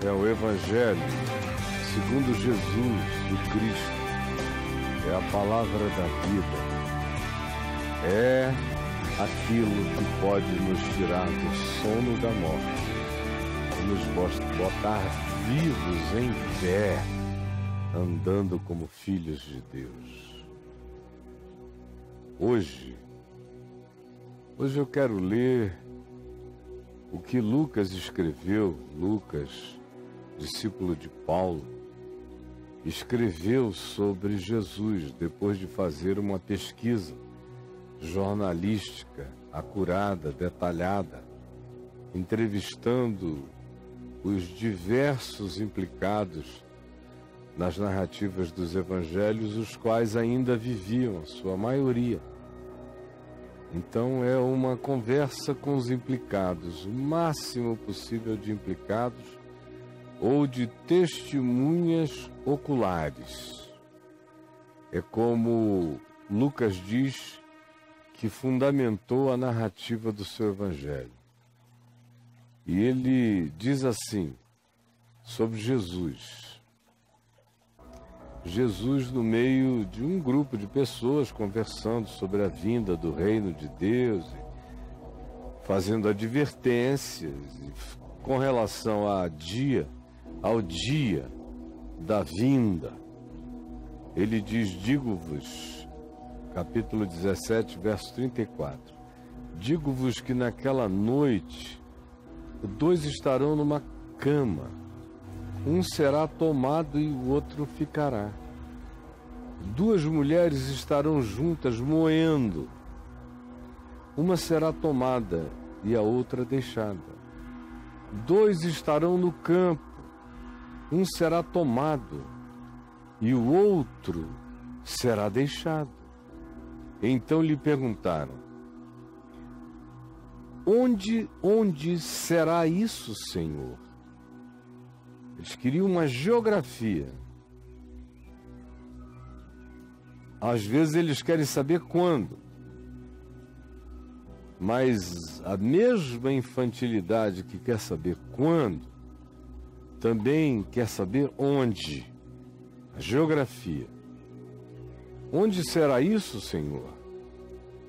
é o Evangelho segundo Jesus, o Cristo. É a palavra da vida. É aquilo que pode nos tirar do sono da morte e nos botar vivos em pé, andando como filhos de Deus. Hoje eu quero ler o que Lucas escreveu. Lucas, discípulo de Paulo, escreveu sobre Jesus depois de fazer uma pesquisa jornalística acurada, detalhada, entrevistando os diversos implicados nas narrativas dos evangelhos, os quais ainda viviam, a sua maioria. Então é uma conversa com os implicados, o máximo possível de implicados ou de testemunhas oculares. É como Lucas diz que fundamentou a narrativa do seu evangelho. E ele diz assim sobre Jesus. Jesus no meio de um grupo de pessoas conversando sobre a vinda do reino de Deus, fazendo advertências com relação ao dia da vinda. Ele diz: digo-vos, capítulo 17, verso 34, digo-vos que naquela noite 2 estarão numa cama, um será tomado e o outro ficará. 2 mulheres estarão juntas moendo, uma será tomada e a outra deixada. 2 estarão no campo, um será tomado e o outro será deixado. Então lhe perguntaram: onde será isso, Senhor? Eles queriam uma geografia. Às vezes eles querem saber quando, mas a mesma infantilidade que quer saber quando, também quer saber onde. A geografia. Onde será isso, Senhor?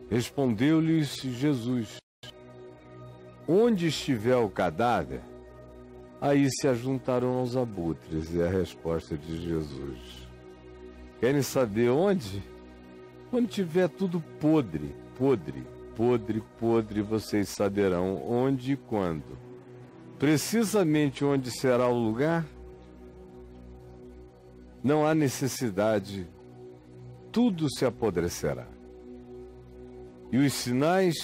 Respondeu-lhes Jesus: onde estiver o cadáver, aí se ajuntarão aos abutres. É a resposta de Jesus. Querem saber onde? Quando tiver tudo podre, vocês saberão onde e quando. Precisamente onde será o lugar, não há necessidade, tudo se apodrecerá. E os sinais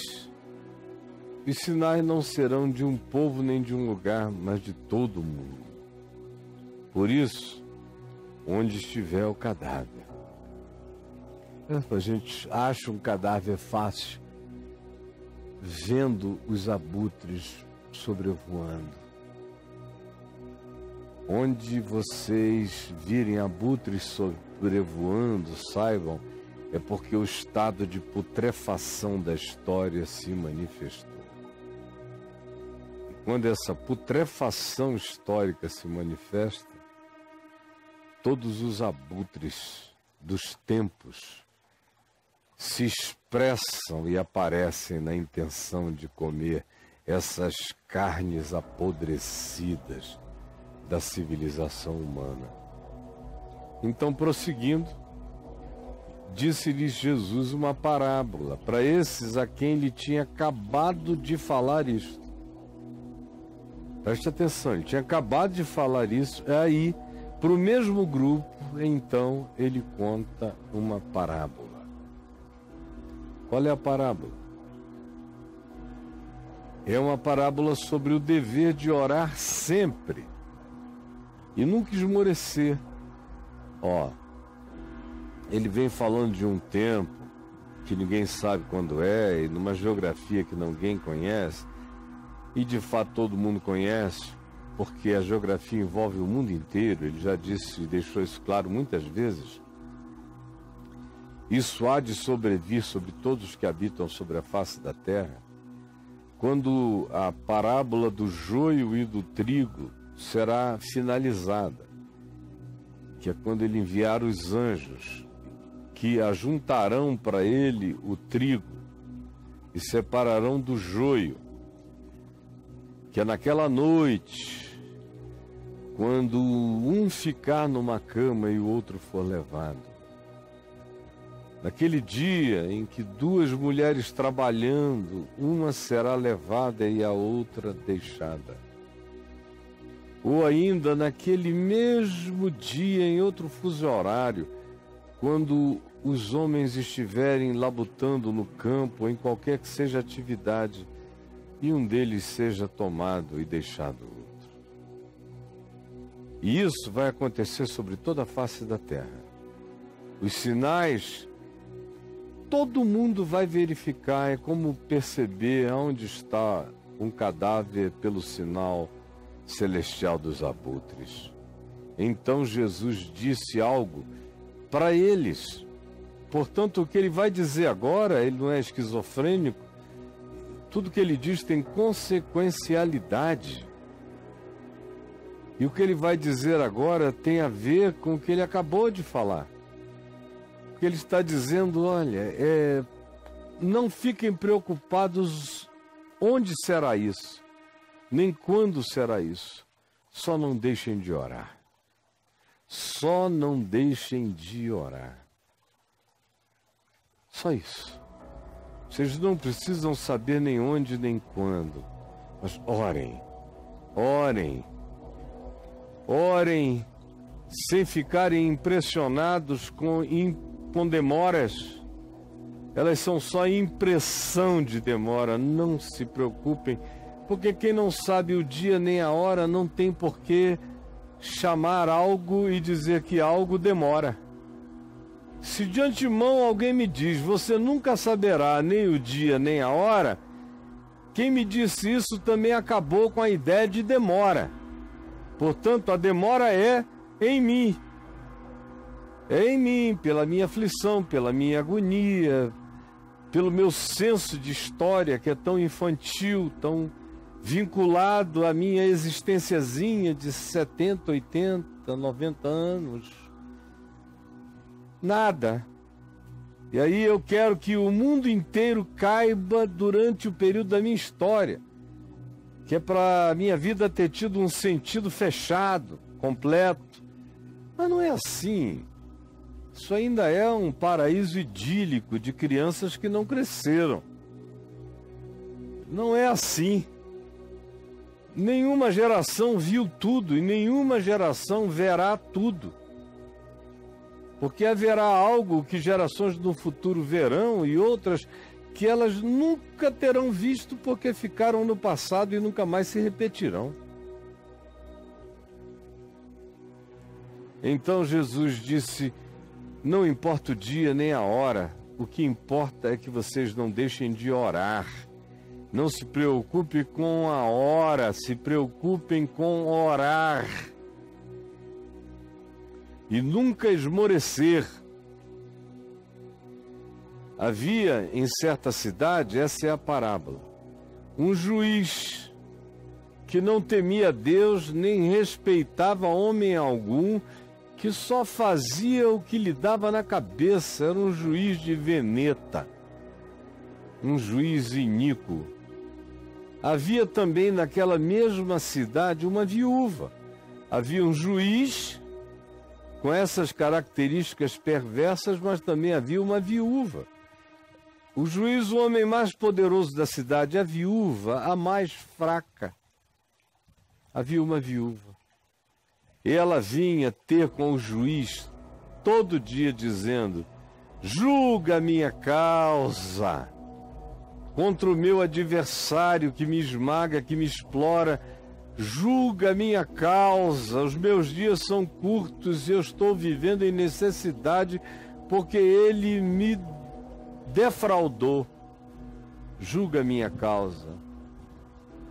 não serão de um povo nem de um lugar, mas de todo o mundo. Por isso, onde estiver o cadáver. A gente acha um cadáver fácil, vendo os abutres sobrevoando. Onde vocês virem abutres sobrevoando, saibam, é porque o estado de putrefação da história se manifestou. Quando essa putrefação histórica se manifesta, todos os abutres dos tempos se expressam e aparecem na intenção de comer essas carnes apodrecidas da civilização humana. Então, prosseguindo, disse-lhes Jesus uma parábola para esses a quem ele tinha acabado de falar isto. Preste atenção, ele tinha acabado de falar isso, aí, para o mesmo grupo, então ele conta uma parábola. Qual é a parábola? É uma parábola sobre o dever de orar sempre e nunca esmorecer. Ele vem falando de um tempo que ninguém sabe quando é, e numa geografia que ninguém conhece, e de fato todo mundo conhece, porque a geografia envolve o mundo inteiro. Ele já disse e deixou isso claro muitas vezes. Isso há de sobrevir sobre todos os que habitam sobre a face da terra. Quando a parábola do joio e do trigo será finalizada, que é quando ele enviar os anjos, que ajuntarão para ele o trigo e separarão do joio, que é naquela noite, quando um ficar numa cama e o outro for levado. Naquele dia em que duas mulheres trabalhando, uma será levada e a outra deixada. Ou ainda naquele mesmo dia, em outro fuso horário, quando os homens estiverem labutando no campo, ou em qualquer que seja a atividade, e um deles seja tomado e deixado outro. E isso vai acontecer sobre toda a face da terra. Os sinais, todo mundo vai verificar, é como perceber onde está um cadáver pelo sinal celestial dos abutres. Então Jesus disse algo para eles. Portanto, o que ele vai dizer agora, ele não é esquizofrênico, tudo que ele diz tem consequencialidade. E o que ele vai dizer agora tem a ver com o que ele acabou de falar. Porque ele está dizendo, olha, não fiquem preocupados onde será isso, nem quando será isso. Só não deixem de orar. Só não deixem de orar. Só isso. Vocês não precisam saber nem onde nem quando, mas orem, orem, orem, sem ficarem impressionados com demoras. Elas são só impressão de demora, não se preocupem, porque quem não sabe o dia nem a hora não tem por que chamar algo e dizer que algo demora. Se de antemão alguém me diz, você nunca saberá nem o dia nem a hora, quem me disse isso também acabou com a ideia de demora. Portanto, a demora é em mim. É em mim, pela minha aflição, pela minha agonia, pelo meu senso de história que é tão infantil, tão vinculado à minha existenciazinha de 70, 80, 90 anos. Nada. E aí eu quero que o mundo inteiro caiba durante o período da minha história, que é para a minha vida ter tido um sentido fechado, completo. Mas não é assim. Isso ainda é um paraíso idílico de crianças que não cresceram. Não é assim. Nenhuma geração viu tudo e nenhuma geração verá tudo. Porque haverá algo que gerações no futuro verão e outras que elas nunca terão visto porque ficaram no passado e nunca mais se repetirão. Então Jesus disse, não importa o dia nem a hora, o que importa é que vocês não deixem de orar. Não se preocupe com a hora, se preocupem com orar. E nunca esmorecer. Havia em certa cidade, essa é a parábola, um juiz que não temia Deus nem respeitava homem algum, que só fazia o que lhe dava na cabeça. Era um juiz de veneta, um juiz iníquo. Havia também naquela mesma cidade uma viúva. Havia um juiz com essas características perversas, mas também havia uma viúva. O juiz, o homem mais poderoso da cidade, a viúva, a mais fraca. Havia uma viúva. E ela vinha ter com o juiz todo dia dizendo, julga a minha causa contra o meu adversário que me esmaga, que me explora. Julga a minha causa, os meus dias são curtos e eu estou vivendo em necessidade porque ele me defraudou. Julga a minha causa.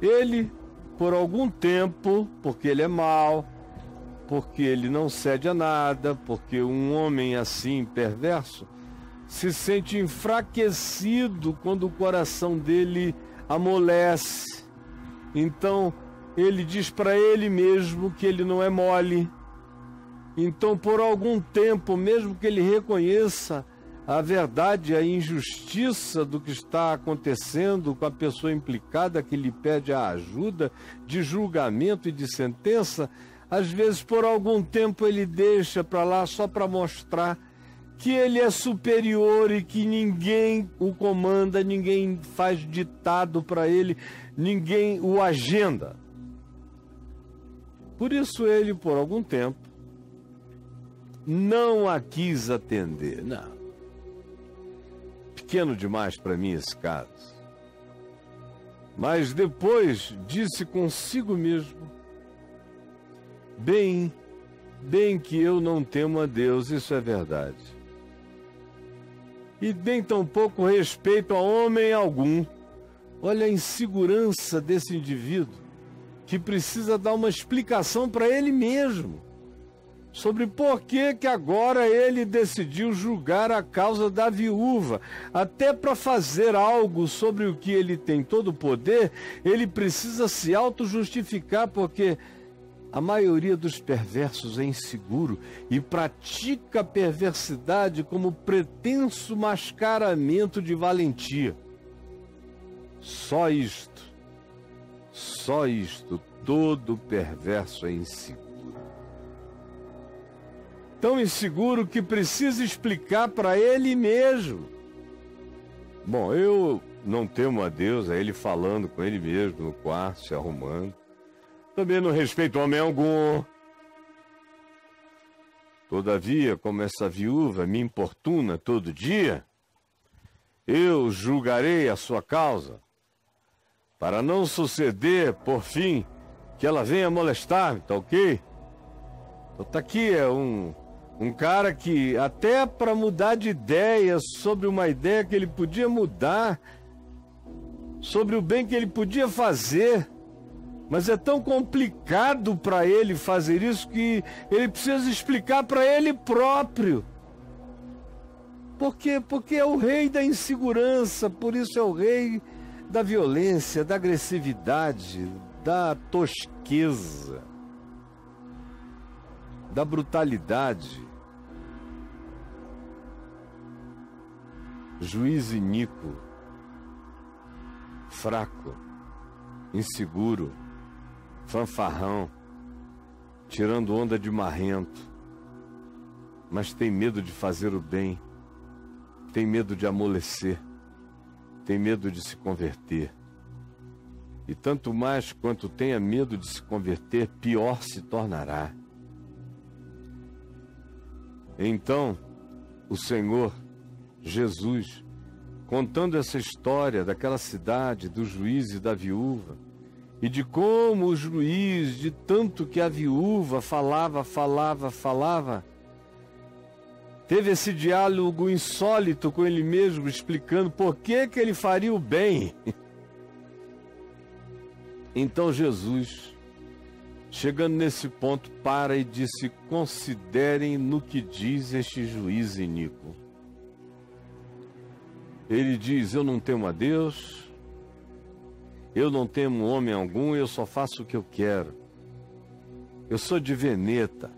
Ele, por algum tempo, porque ele é mau, porque ele não cede a nada, porque um homem assim perverso se sente enfraquecido quando o coração dele amolece. Então, ele diz para ele mesmo que ele não é mole. Então, por algum tempo, mesmo que ele reconheça a verdade, a injustiça do que está acontecendo com a pessoa implicada que lhe pede a ajuda de julgamento e de sentença, às vezes por algum tempo ele deixa para lá só para mostrar que ele é superior e que ninguém o comanda, ninguém faz ditado para ele, ninguém o agenda. Por isso ele, por algum tempo, não a quis atender. Não. Pequeno demais para mim esse caso. Mas depois disse consigo mesmo: bem que eu não temo a Deus, isso é verdade. E nem tampouco respeito a homem algum. Olha a insegurança desse indivíduo, que precisa dar uma explicação para ele mesmo sobre por que agora ele decidiu julgar a causa da viúva. Até para fazer algo sobre o que ele tem todo o poder, ele precisa se auto-justificar, porque a maioria dos perversos é inseguro e pratica a perversidade como pretenso mascaramento de valentia. Só isto, todo perverso é inseguro. Tão inseguro que precisa explicar para ele mesmo. Bom, eu não temo a Deus, é ele falando com ele mesmo no quarto, se arrumando. Também não respeito homem algum. Todavia, como essa viúva me importuna todo dia, eu julgarei a sua causa, para não suceder, por fim, que ela venha molestar-me, tá ok? Então tá aqui, é um cara que até para mudar de ideia sobre uma ideia que ele podia mudar, sobre o bem que ele podia fazer, mas é tão complicado para ele fazer isso que ele precisa explicar para ele próprio. Por quê? Porque é o rei da insegurança, por isso é o rei da violência, da agressividade, da tosqueza, da brutalidade. Juiz iníquo, fraco, inseguro, fanfarrão, tirando onda de marrento, mas tem medo de fazer o bem, tem medo de amolecer, tem medo de se converter. E tanto mais quanto tenha medo de se converter, pior se tornará. Então, o Senhor Jesus, contando essa história daquela cidade, do juiz e da viúva, e de como o juiz, de tanto que a viúva falava, teve esse diálogo insólito com ele mesmo, explicando por que ele faria o bem. Então Jesus, chegando nesse ponto, para e disse: considerem no que diz este juiz iníquo. Ele diz: eu não temo a Deus, eu não temo homem algum, eu só faço o que eu quero. Eu sou de veneta.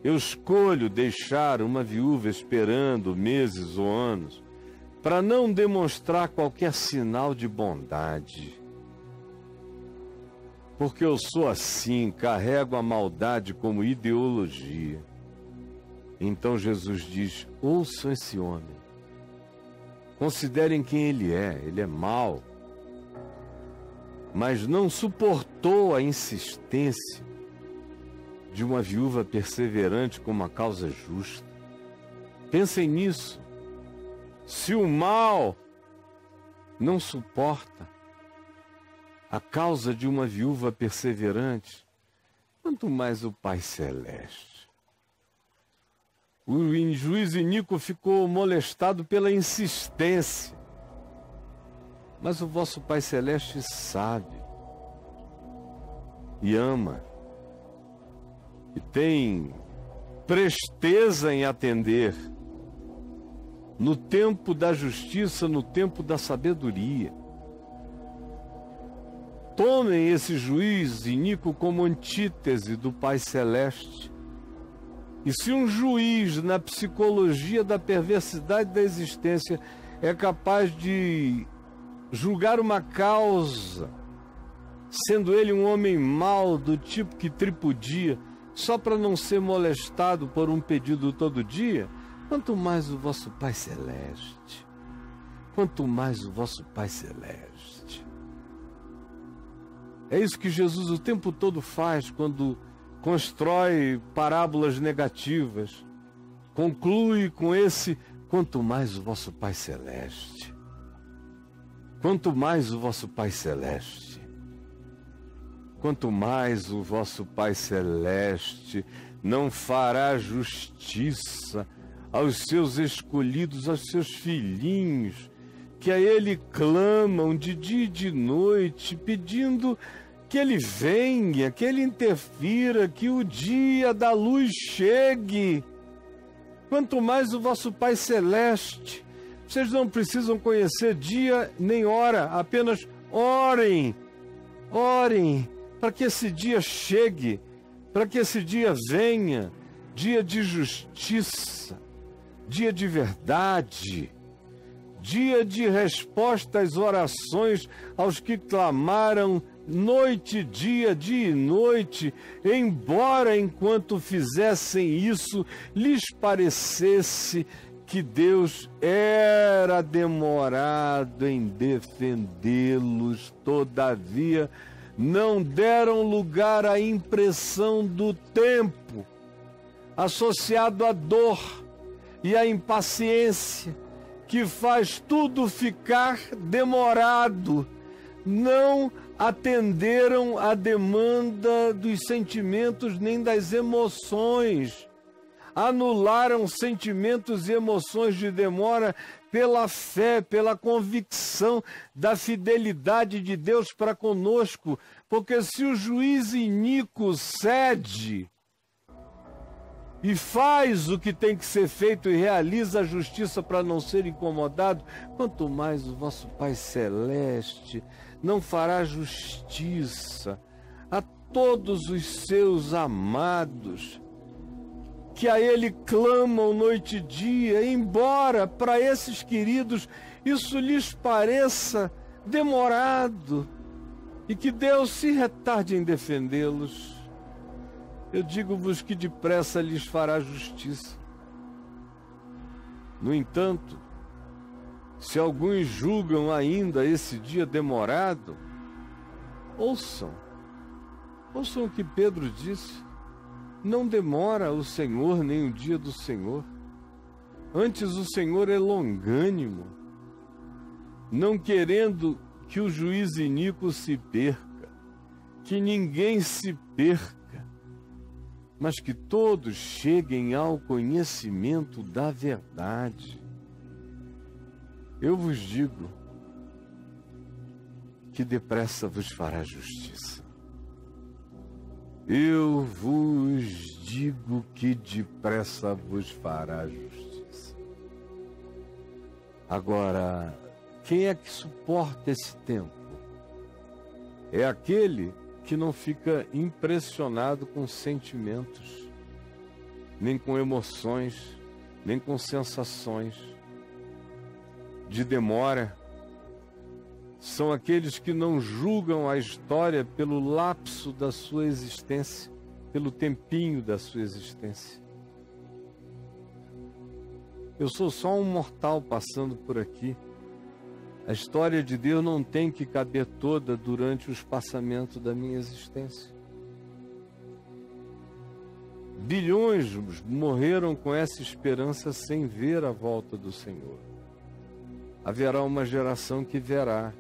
Eu escolho deixar uma viúva esperando meses ou anos para não demonstrar qualquer sinal de bondade. Porque eu sou assim, carrego a maldade como ideologia. Então Jesus diz: ouçam esse homem. Considerem quem ele é mau, mas não suportou a insistência de uma viúva perseverante com uma causa justa. Pensem nisso. Se o mal não suporta a causa de uma viúva perseverante, quanto mais o Pai Celeste. O juiz iníquo ficou molestado pela insistência, mas o vosso Pai Celeste sabe e ama e tem presteza em atender no tempo da justiça, no tempo da sabedoria. tomem esse juiz iníquo como antítese do Pai Celeste. E se um juiz na psicologia da perversidade da existência é capaz de julgar uma causa, sendo ele um homem mau do tipo que tripudia, só para não ser molestado por um pedido todo dia, quanto mais o vosso Pai Celeste. Quanto mais o vosso Pai Celeste. É isso que Jesus o tempo todo faz quando constrói parábolas negativas. Conclui com esse: quanto mais o vosso Pai Celeste. Quanto mais o vosso Pai Celeste. Quanto mais o vosso Pai Celeste não fará justiça aos seus escolhidos, aos seus filhinhos, que a Ele clamam de dia e de noite, pedindo que Ele venha, que Ele interfira, que o dia da luz chegue. Quanto mais o vosso Pai Celeste. Vocês não precisam conhecer dia nem hora, apenas orem. Orem para que esse dia chegue, para que esse dia venha, dia de justiça, dia de verdade, dia de resposta às orações aos que clamaram noite, dia e noite, embora enquanto fizessem isso lhes parecesse que Deus era demorado em defendê-los. Todavia, não deram lugar à impressão do tempo, associado à dor e à impaciência, que faz tudo ficar demorado. Não atenderam à demanda dos sentimentos nem das emoções. Anularam sentimentos e emoções de demora pela fé, pela convicção da fidelidade de Deus para conosco. Porque se o juiz iníquo cede e faz o que tem que ser feito e realiza a justiça para não ser incomodado, quanto mais o vosso Pai Celeste não fará justiça a todos os seus amados, que a Ele clamam noite e dia, embora para esses queridos isso lhes pareça demorado e que Deus se retarde em defendê-los. Eu digo-vos que depressa lhes fará justiça. No entanto, se alguns julgam ainda esse dia demorado, ouçam o que Pedro disse. Não demora o Senhor nem o dia do Senhor. Antes o Senhor é longânimo, não querendo que o juiz iníquo se perca, que ninguém se perca, mas que todos cheguem ao conhecimento da verdade. Eu vos digo que depressa vos fará justiça. Eu vos digo que depressa vos fará justiça. Agora, quem é que suporta esse tempo? É aquele que não fica impressionado com sentimentos, nem com emoções, nem com sensações de demora. São aqueles que não julgam a história pelo lapso da sua existência, pelo tempinho da sua existência. Eu sou só um mortal passando por aqui. A história de Deus não tem que caber toda durante o espaçamento da minha existência. Bilhões morreram com essa esperança sem ver a volta do Senhor. Haverá uma geração que verá.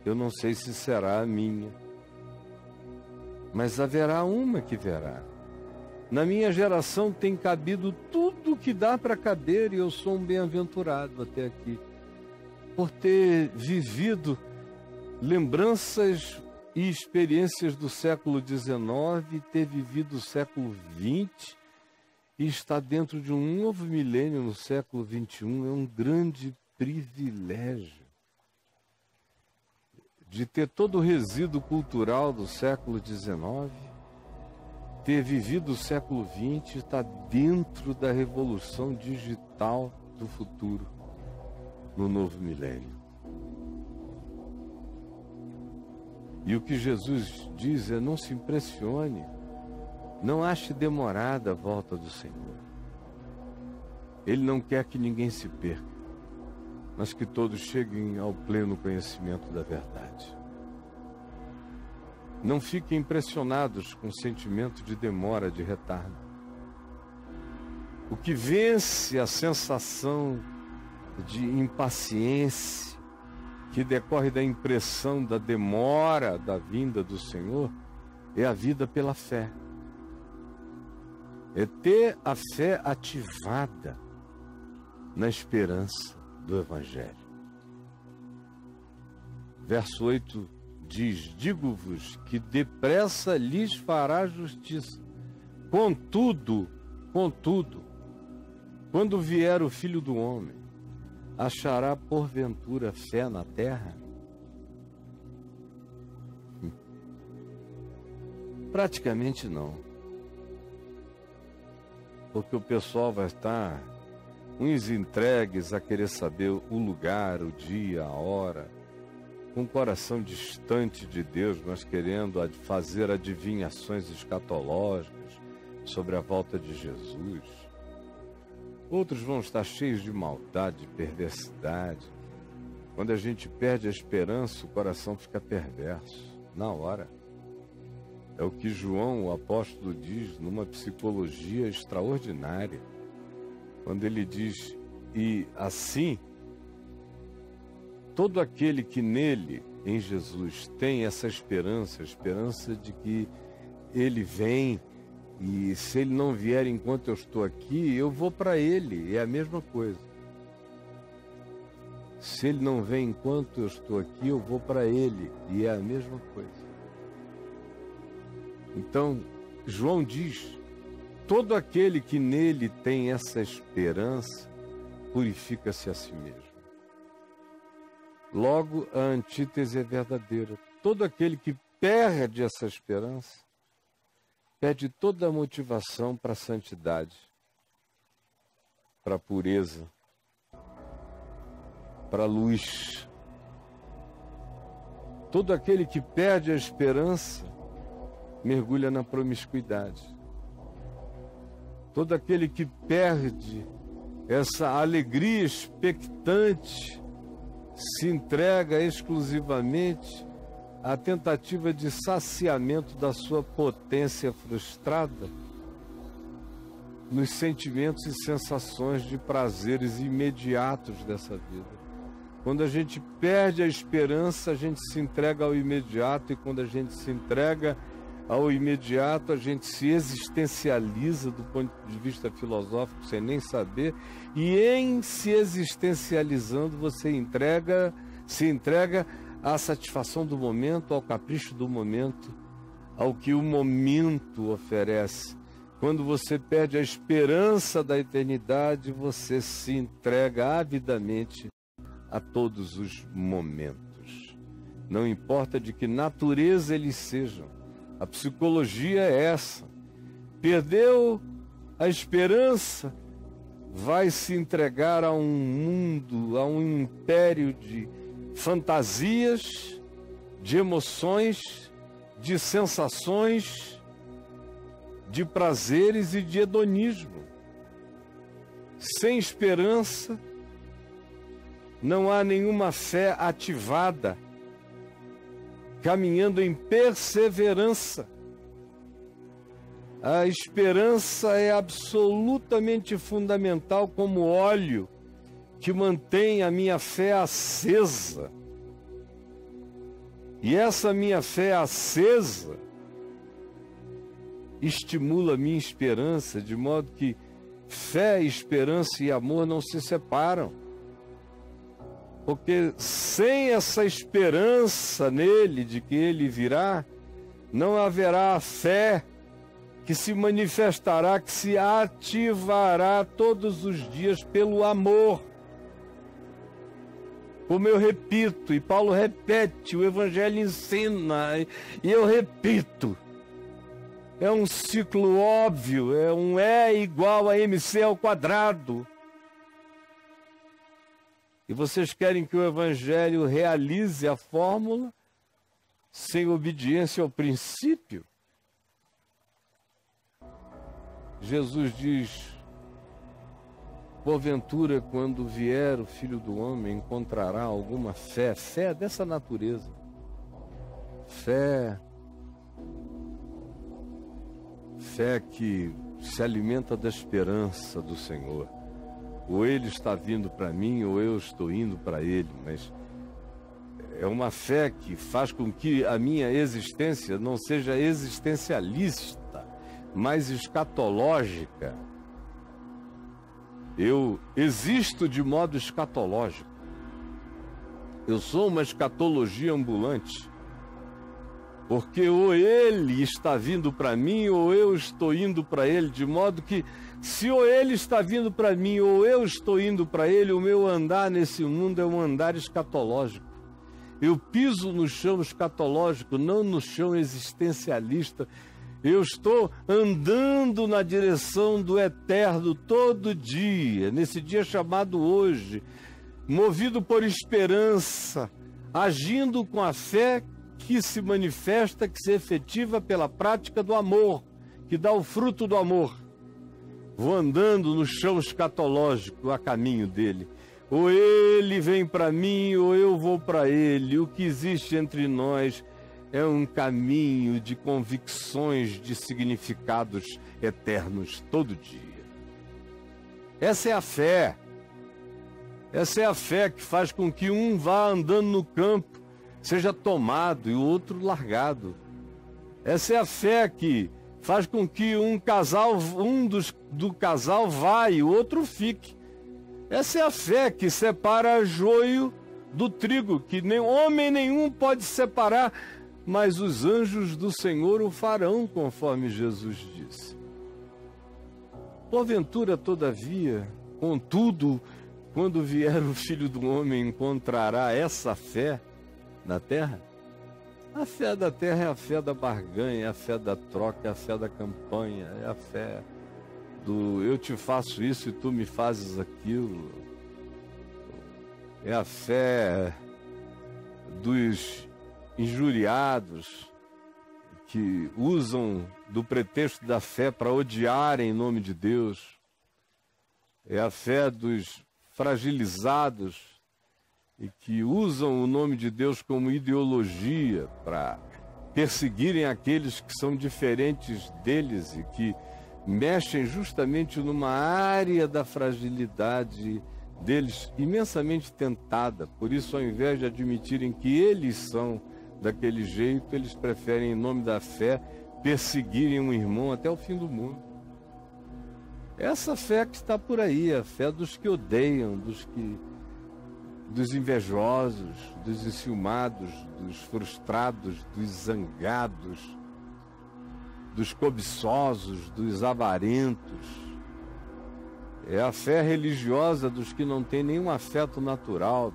Eu não sei se será a minha, mas haverá uma que verá. Na minha geração tem cabido tudo o que dá para caber e eu sou um bem-aventurado até aqui, por ter vivido lembranças e experiências do século XIX, ter vivido o século XX e estar dentro de um novo milênio no século XXI é um grande privilégio. de ter todo o resíduo cultural do século XIX, ter vivido o século XX, está dentro da revolução digital do futuro, no novo milênio. E o que Jesus diz é: não se impressione, não ache demorada a volta do Senhor. Ele não quer que ninguém se perca, mas que todos cheguem ao pleno conhecimento da verdade. Não fiquem impressionados com o sentimento de demora, de retardo. O que vence a sensação de impaciência, que decorre da impressão da demora da vinda do Senhor, é a vida pela fé. É ter a fé ativada na esperança do Evangelho. Verso 8 diz: digo-vos que depressa lhes fará justiça. Contudo, quando vier o Filho do Homem, achará porventura fé na terra? Praticamente não. Porque o pessoal vai estar uns entregues a querer saber o lugar, o dia, a hora, com o coração distante de Deus, mas querendo fazer adivinhações escatológicas sobre a volta de Jesus. Outros vão estar cheios de maldade, de perversidade. Quando a gente perde a esperança, o coração fica perverso, na hora. É o que João, o apóstolo, diz numa psicologia extraordinária. Quando ele diz: e assim, todo aquele que nele, em Jesus, tem essa esperança, a esperança de que ele vem, e se ele não vier enquanto eu estou aqui, eu vou para ele, é a mesma coisa. Se ele não vem enquanto eu estou aqui, eu vou para ele, e é a mesma coisa. Então, João diz: todo aquele que nele tem essa esperança, purifica-se a si mesmo. Logo, a antítese é verdadeira. Todo aquele que perde essa esperança, perde toda a motivação para a santidade, para a pureza, para a luz. Todo aquele que perde a esperança, mergulha na promiscuidade. Todo aquele que perde essa alegria expectante se entrega exclusivamente à tentativa de saciamento da sua potência frustrada nos sentimentos e sensações de prazeres imediatos dessa vida. Quando a gente perde a esperança, a gente se entrega ao imediato, e quando a gente se entrega ao imediato, a gente se existencializa do ponto de vista filosófico, sem nem saber, e em se existencializando, você se entrega à satisfação do momento, ao capricho do momento, ao que o momento oferece. Quando você perde a esperança da eternidade, você se entrega avidamente a todos os momentos. Não importa de que natureza eles sejam. A psicologia é essa. Perdeu a esperança, vai se entregar a um mundo, a um império de fantasias, de emoções, de sensações, de prazeres e de hedonismo. Sem esperança, não há nenhuma fé ativada, caminhando em perseverança. A esperança é absolutamente fundamental como óleo que mantém a minha fé acesa. E essa minha fé acesa estimula a minha esperança, de modo que fé, esperança e amor não se separam. Porque sem essa esperança nele, de que ele virá, não haverá a fé que se manifestará, que se ativará todos os dias pelo amor. Como eu repito, e Paulo repete, o Evangelho ensina, e eu repito. É um ciclo óbvio, é um E igual a MC ao quadrado. E vocês querem que o Evangelho realize a fórmula sem obediência ao princípio? Jesus diz: porventura, quando vier o Filho do Homem, encontrará alguma fé? Fé dessa natureza. Fé que se alimenta da esperança do Senhor. Ou Ele está vindo para mim, ou eu estou indo para Ele. Mas é uma fé que faz com que a minha existência não seja existencialista, mas escatológica. Eu existo de modo escatológico. Eu sou uma escatologia ambulante. Porque ou Ele está vindo para mim, ou eu estou indo para Ele, de modo que, se ou Ele está vindo para mim, ou eu estou indo para Ele, o meu andar nesse mundo é um andar escatológico. Eu piso no chão escatológico, não no chão existencialista. Eu estou andando na direção do eterno todo dia, nesse dia chamado hoje, movido por esperança, agindo com a fé que se manifesta, que se efetiva pela prática do amor, que dá o fruto do amor. Vou andando no chão escatológico a caminho dele. Ou ele vem para mim, ou eu vou para ele. O que existe entre nós é um caminho de convicções, de significados eternos todo dia. Essa é a fé. Essa é a fé que faz com que um vá andando no campo, seja tomado e o outro largado. Essa é a fé que faz com que do casal vá e o outro fique. Essa é a fé que separa joio do trigo, que nem homem nenhum pode separar, mas os anjos do Senhor o farão, conforme Jesus disse. Porventura, todavia, contudo, quando vier o Filho do Homem, encontrará essa fé na terra? A fé da terra é a fé da barganha, é a fé da troca, é a fé da campanha, é a fé do eu te faço isso e tu me fazes aquilo. É a fé dos injuriados que usam do pretexto da fé para odiarem em nome de Deus. É a fé dos fragilizados e que usam o nome de Deus como ideologia para perseguirem aqueles que são diferentes deles e que mexem justamente numa área da fragilidade deles, imensamente tentada. Por isso, ao invés de admitirem que eles são daquele jeito, eles preferem, em nome da fé, perseguirem um irmão até o fim do mundo. Essa fé que está por aí, a fé dos que odeiam, dos invejosos, dos enciumados, dos frustrados, dos zangados, dos cobiçosos, dos avarentos. É a fé religiosa dos que não têm nenhum afeto natural,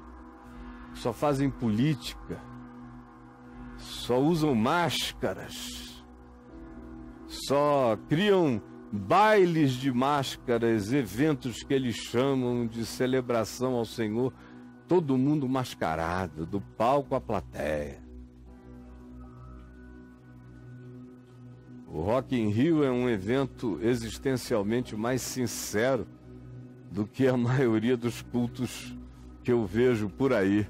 só fazem política, só usam máscaras, só criam bailes de máscaras, eventos que eles chamam de celebração ao Senhor, todo mundo mascarado, do palco à plateia. O Rock in Rio é um evento existencialmente mais sincero do que a maioria dos cultos que eu vejo por aí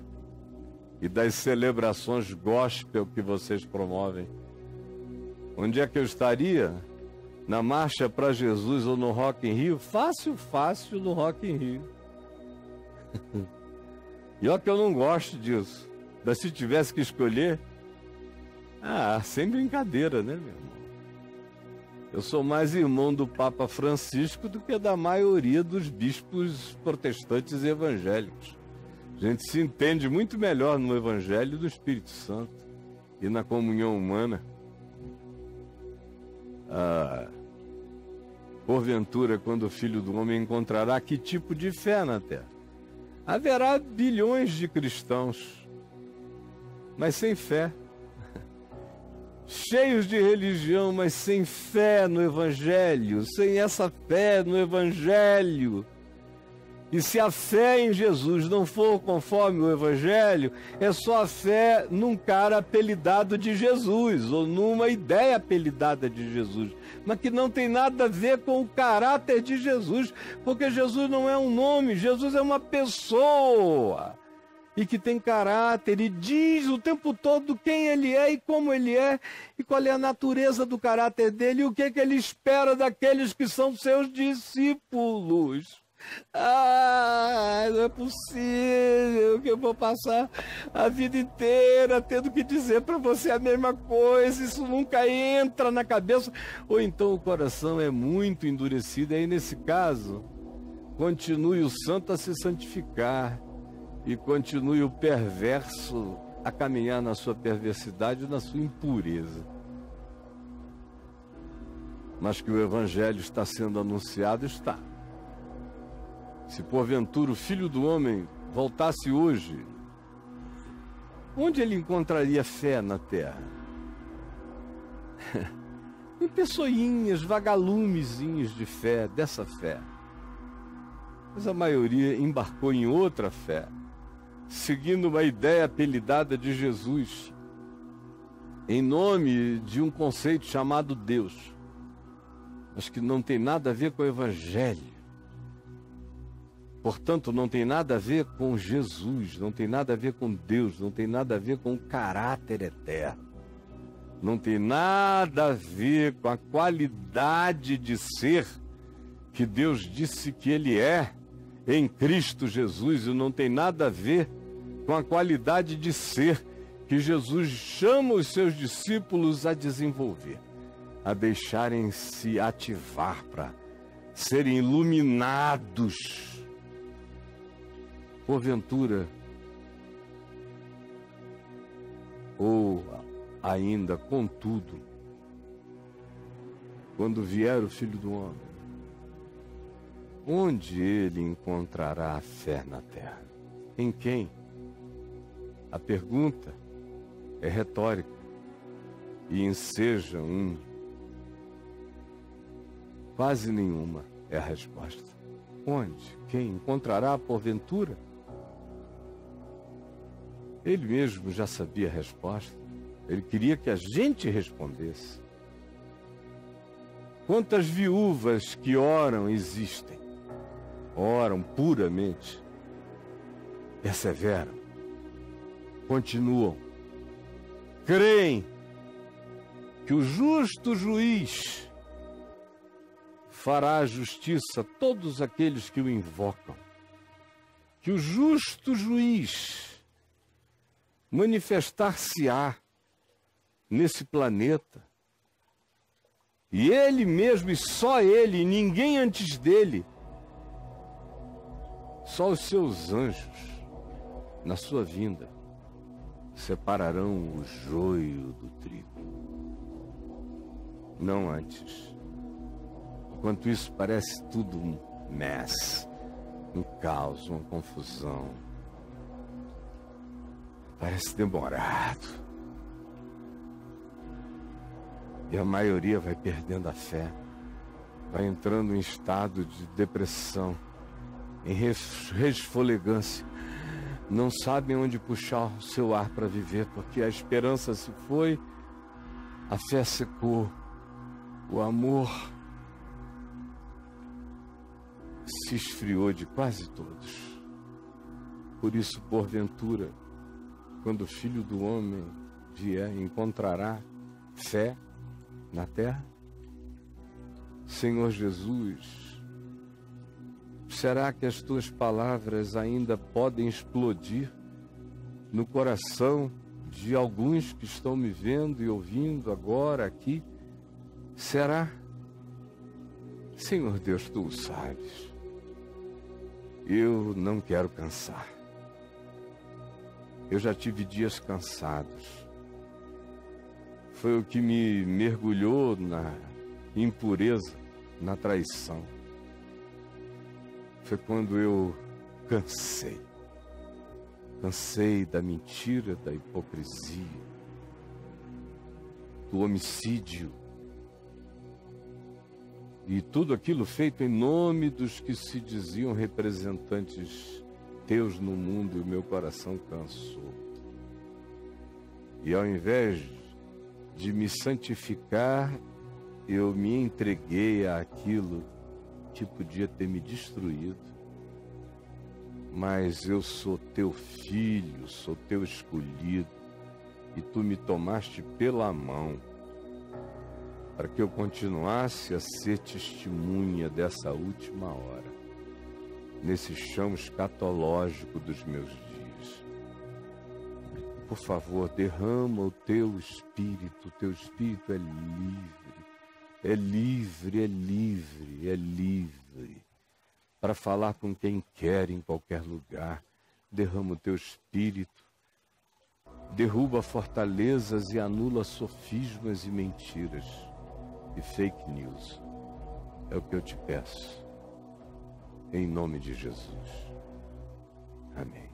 e das celebrações gospel que vocês promovem. Onde é que eu estaria? Na Marcha para Jesus ou no Rock in Rio? Fácil no Rock in Rio. E olha que eu não gosto disso. Mas se tivesse que escolher, sem brincadeira, né, meu irmão? Eu sou mais irmão do Papa Francisco do que da maioria dos bispos protestantes e evangélicos. A gente se entende muito melhor no Evangelho do Espírito Santo e na comunhão humana. Porventura, quando o Filho do Homem encontrará que tipo de fé na terra? Haverá bilhões de cristãos, mas sem fé. Cheios de religião, mas sem fé no Evangelho, sem essa fé no Evangelho. E se a fé em Jesus não for conforme o Evangelho, é só a fé num cara apelidado de Jesus, ou numa ideia apelidada de Jesus, mas que não tem nada a ver com o caráter de Jesus, porque Jesus não é um nome, Jesus é uma pessoa, e que tem caráter, e diz o tempo todo quem ele é e como ele é, e qual é a natureza do caráter dele, e o que ele espera daqueles que são seus discípulos. Não é possível que eu vou passar a vida inteira tendo que dizer para você a mesma coisa, isso nunca entra na cabeça, ou então o coração é muito endurecido. Aí nesse caso, continue o santo a se santificar e continue o perverso a caminhar na sua perversidade e na sua impureza. Mas que o Evangelho está sendo anunciado, está. Se porventura o Filho do Homem voltasse hoje, onde ele encontraria fé na terra? Em pessoinhas, vagalumezinhos de fé, dessa fé. Mas a maioria embarcou em outra fé, seguindo uma ideia apelidada de Jesus, em nome de um conceito chamado Deus, mas que não tem nada a ver com o Evangelho. Portanto, não tem nada a ver com Jesus, não tem nada a ver com Deus, não tem nada a ver com o caráter eterno. Não tem nada a ver com a qualidade de ser que Deus disse que Ele é em Cristo Jesus, e não tem nada a ver com a qualidade de ser que Jesus chama os seus discípulos a desenvolver, a deixarem-se ativar para serem iluminados. Porventura, ou ainda, contudo, quando vier o Filho do Homem, onde ele encontrará a fé na terra? Em quem? A pergunta é retórica e enseja quase nenhuma é a resposta. Onde? Quem encontrará porventura? Ele mesmo já sabia a resposta. Ele queria que a gente respondesse. Quantas viúvas que oram existem? Oram puramente, perseveram, continuam, creem que o justo juiz fará justiça a todos aqueles que o invocam, que o justo juiz manifestar-se-á nesse planeta, e ele mesmo, e só ele, e ninguém antes dele, só os seus anjos, na sua vinda, separarão o joio do trigo. Não antes. Enquanto isso, parece tudo um mess, um caos, uma confusão. Parece demorado. E a maioria vai perdendo a fé, vai entrando em estado de depressão, em resfolegância. Não sabem onde puxar o seu ar para viver, porque a esperança se foi, a fé secou, o amor se esfriou de quase todos. Por isso, porventura, quando o Filho do Homem vier, encontrará fé na terra? Senhor Jesus, será que as tuas palavras ainda podem explodir no coração de alguns que estão me vendo e ouvindo agora aqui? Será? Senhor Deus, tu o sabes. Eu não quero cansar. Eu já tive dias cansados. Foi o que me mergulhou na impureza, na traição. Foi quando eu cansei. Cansei da mentira, da hipocrisia, do homicídio e tudo aquilo feito em nome dos que se diziam representantes teus no mundo, e o meu coração cansou. E ao invés de me santificar, eu me entreguei àquilo que podia ter me destruído. Mas eu sou teu filho, sou teu escolhido, e tu me tomaste pela mão para que eu continuasse a ser testemunha dessa última hora, nesse chão escatológico dos meus dias. Por favor, derrama o teu Espírito é livre, é livre, é livre, é livre, para falar com quem quer em qualquer lugar. Derrama o teu Espírito, derruba fortalezas e anula sofismas e mentiras e fake news. É o que eu te peço, em nome de Jesus. Amém.